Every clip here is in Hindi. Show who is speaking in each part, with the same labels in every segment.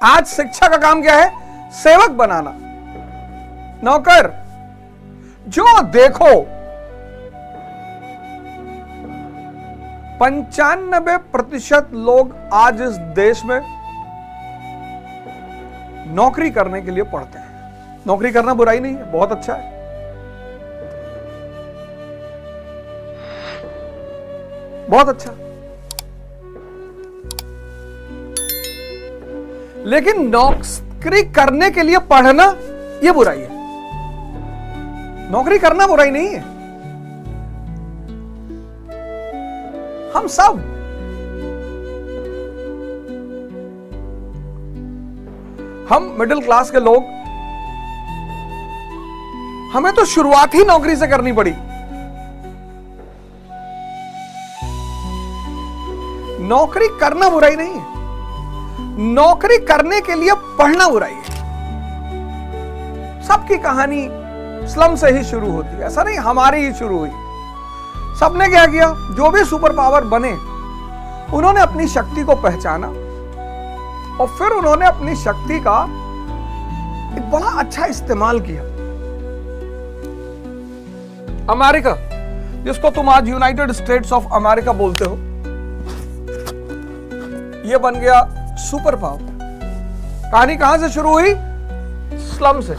Speaker 1: आज शिक्षा का काम क्या है? सेवक बनाना, नौकर। जो देखो 95% लोग आज इस देश में नौकरी करने के लिए पढ़ते हैं। नौकरी करना बुराई नहीं है, बहुत अच्छा है। बहुत अच्छा। लेकिन नौकरी करने के लिए पढ़ना यह बुराई है। नौकरी करना बुराई नहीं है। हम सब मिडिल क्लास के लोग, हमें तो शुरुआत ही नौकरी से करनी पड़ी। नौकरी करना बुराई नहीं है, नौकरी करने के लिए पढ़ना बुराई है। सबकी कहानी स्लम से ही शुरू होती है, ऐसा नहीं हमारी ही शुरू हुई। सबने क्या किया? जो भी सुपर पावर बने, उन्होंने अपनी शक्ति को पहचाना और फिर उन्होंने अपनी शक्ति का एक बड़ा अच्छा इस्तेमाल किया। अमेरिका, जिसको तुम आज यूनाइटेड स्टेट्स ऑफ अमेरिका बोलते हो, यह बन गया सुपर पावर। कहानी कहां से शुरू हुई? स्लम से।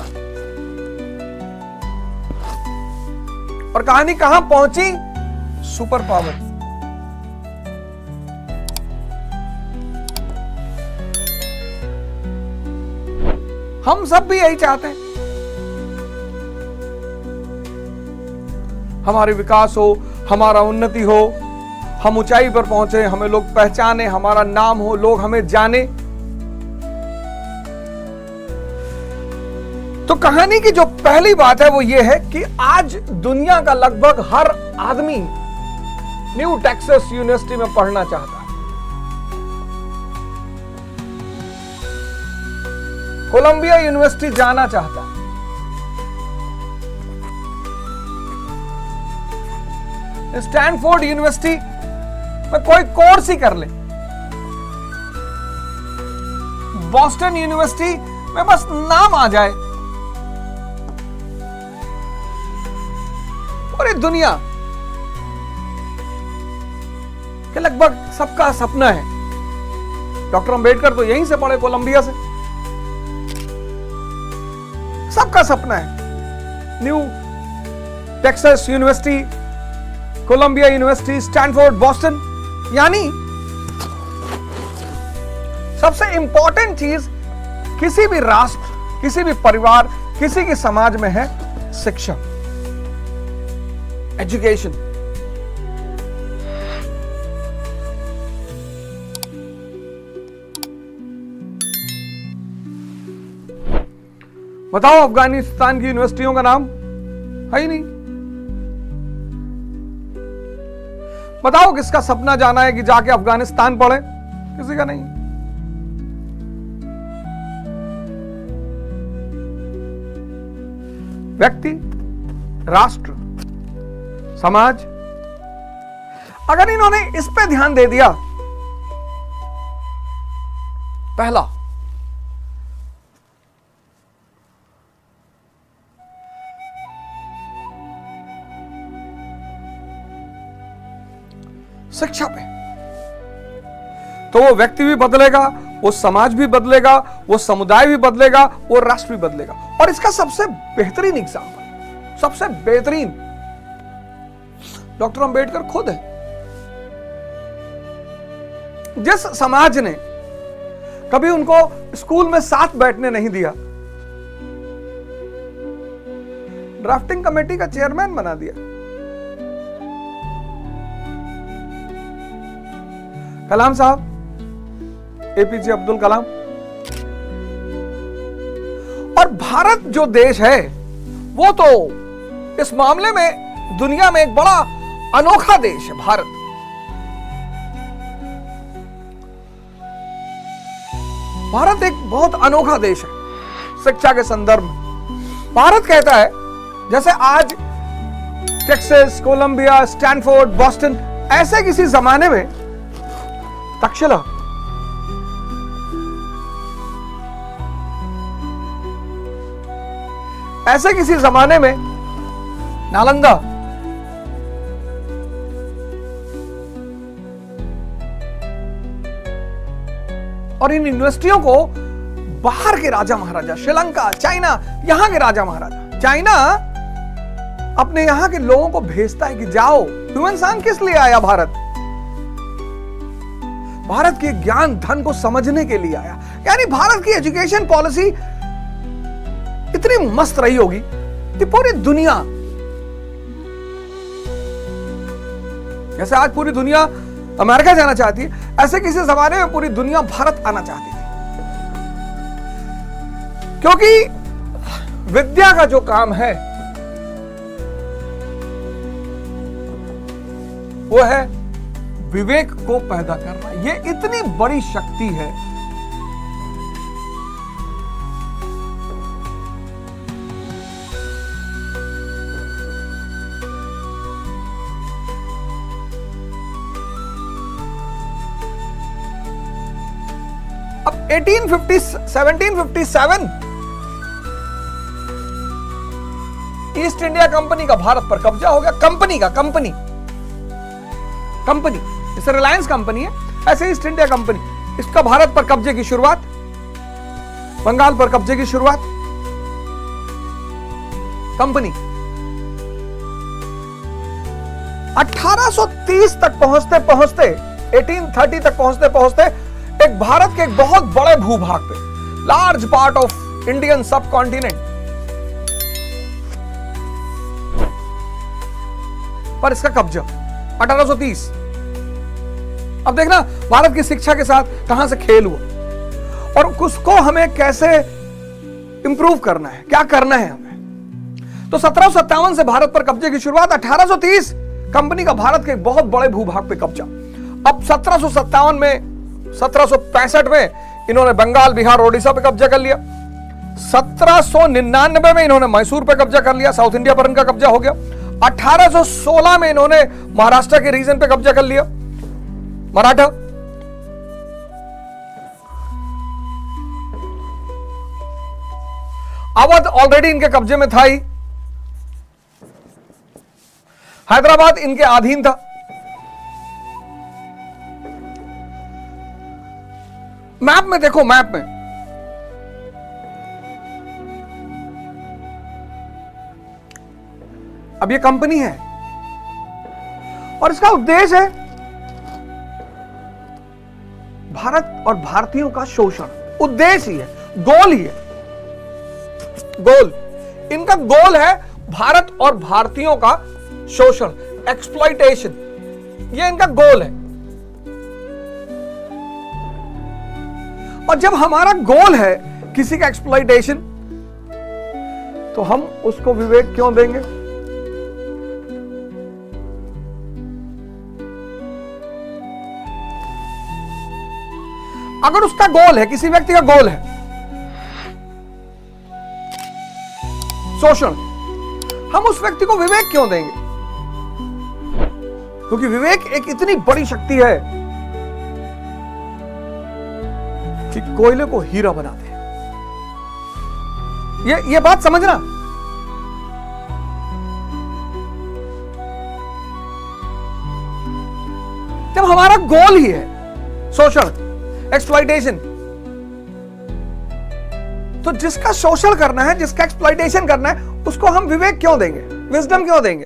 Speaker 1: और कहानी कहां पहुंची? Super power. हम सब भी यही चाहते हैं, हमारे विकास हो, हमारा उन्नति हो, हम ऊंचाई पर पहुंचे, हमें लोग पहचाने, हमारा नाम हो, लोग हमें जाने। तो कहानी की जो पहली बात है वो ये है कि आज दुनिया का लगभग हर आदमी न्यू टेक्सास यूनिवर्सिटी में पढ़ना चाहता है, कोलंबिया यूनिवर्सिटी जाना चाहता है, स्टैनफोर्ड यूनिवर्सिटी में कोई कोर्स ही कर ले, बॉस्टन यूनिवर्सिटी में बस नाम आ जाए। पूरी दुनिया के लगभग सबका सपना है। डॉक्टर अंबेडकर तो यहीं से पढ़े, कोलंबिया से। सबका सपना है new Texas university, Columbia university, Stanford, Boston. यानी सबसे इंपॉर्टेंट चीज किसी भी राष्ट्र, किसी भी परिवार, किसी के समाज में है शिक्षा, एजुकेशन। बताओ अफगानिस्तान की यूनिवर्सिटियों का नाम है ही नहीं। बताओ किसका सपना जाना है कि जाके अफगानिस्तान पढ़े? किसी का नहीं। व्यक्ति, राष्ट्र, समाज, अगर इन्होंने इस पे ध्यान दे दिया, पहला, शिक्षा पे, तो वो व्यक्ति भी बदलेगा, वो समाज भी बदलेगा, वो समुदाय भी बदलेगा, वो राष्ट्र भी बदलेगा। और इसका सबसे बेहतरीन एग्जाम्पल, सबसे बेहतरीन, डॉक्टर अंबेडकर खुद है। जिस समाज ने कभी उनको स्कूल में साथ बैठने नहीं दिया, ड्राफ्टिंग कमेटी का चेयरमैन बना दिया। कलाम साहब, एपीजे अब्दुल कलाम। और भारत जो देश है वो तो इस मामले में दुनिया में एक बड़ा अनोखा देश है। भारत एक बहुत अनोखा देश है शिक्षा के संदर्भ में। भारत कहता है, जैसे आज टेक्सास, कोलंबिया, स्टैनफोर्ड, बॉस्टन, ऐसे किसी जमाने में तक्षशिला, ऐसे किसी जमाने में नालंदा और इन यूनिवर्सिटियों को बाहर के राजा महाराजा, श्रीलंका, चाइना, यहां के राजा महाराजा, चाइना अपने यहां के लोगों को भेजता है कि जाओ। ह्यूमन किस लिए आया भारत? भारत के ज्ञान धन को समझने के लिए आया। यानी भारत की एजुकेशन पॉलिसी इतनी मस्त रही होगी कि पूरी दुनिया, जैसे आज पूरी दुनिया अमेरिका जाना चाहती है, ऐसे किसी जमाने में पूरी दुनिया भारत आना चाहती थी। क्योंकि विद्या का जो काम है वो है विवेक को पैदा करना। ये इतनी बड़ी शक्ति है। अब 1757 ईस्ट इंडिया कंपनी का भारत पर कब्जा हो गया। कंपनी जैसे रिलायंस कंपनी है, ऐसे ईस्ट इंडिया कंपनी, इसका भारत पर कब्जे की शुरुआत, बंगाल पर कब्जे की शुरुआत। कंपनी 1830 तक पहुंचते 1830 तक पहुंचते एक भारत के एक बहुत बड़े भूभाग पे, लार्ज पार्ट ऑफ इंडियन सब कॉन्टिनेंट पर इसका कब्जा 1830। अब देखना भारत की शिक्षा के साथ कहां से खेल हुआ और उसको हमें कैसे इंप्रूव करना है, क्या करना है हमें। तो 1757 से भारत पर कब्जे की शुरुआत, 1830 कंपनी का भारत के एक बहुत बड़े भूभाग पे कब्जा। अब 1757 में 1765 में इन्होंने बंगाल, बिहार, ओडिशा पे कब्जा कर लिया। 1799 में इन्होंने मैसूर पे कब्जा कर लिया, साउथ इंडिया पर इनका कब्जा हो गया। 1816 में इन्होंने महाराष्ट्र के रीजन पे कब्जा कर लिया, मराठा। अवध ऑलरेडी इनके कब्जे में था ही। हैदराबाद इनके अधीन था। मैप में देखो, मैप में अब ये कंपनी है और इसका उद्देश्य है भारत और भारतीयों का शोषण। उद्देश्य ही है, गोल ही है। गोल इनका गोल है भारत और भारतीयों का शोषण, एक्सप्लॉइटेशन, ये इनका गोल है। और जब हमारा गोल है किसी का एक्सप्लॉइटेशन, तो हम उसको विवेक क्यों देंगे? अगर उसका गोल है, किसी व्यक्ति का गोल है शोषण, हम उस व्यक्ति को विवेक क्यों देंगे? क्योंकि विवेक एक इतनी बड़ी शक्ति है कि कोयले को हीरा बनाते हैं। ये बात समझना। जब हमारा गोल ही है शोषण, एक्सप्लॉइटेशन, तो जिसका शोषण करना है, जिसका एक्सप्लॉइटेशन करना है, उसको हम विवेक क्यों देंगे, विजडम क्यों देंगे?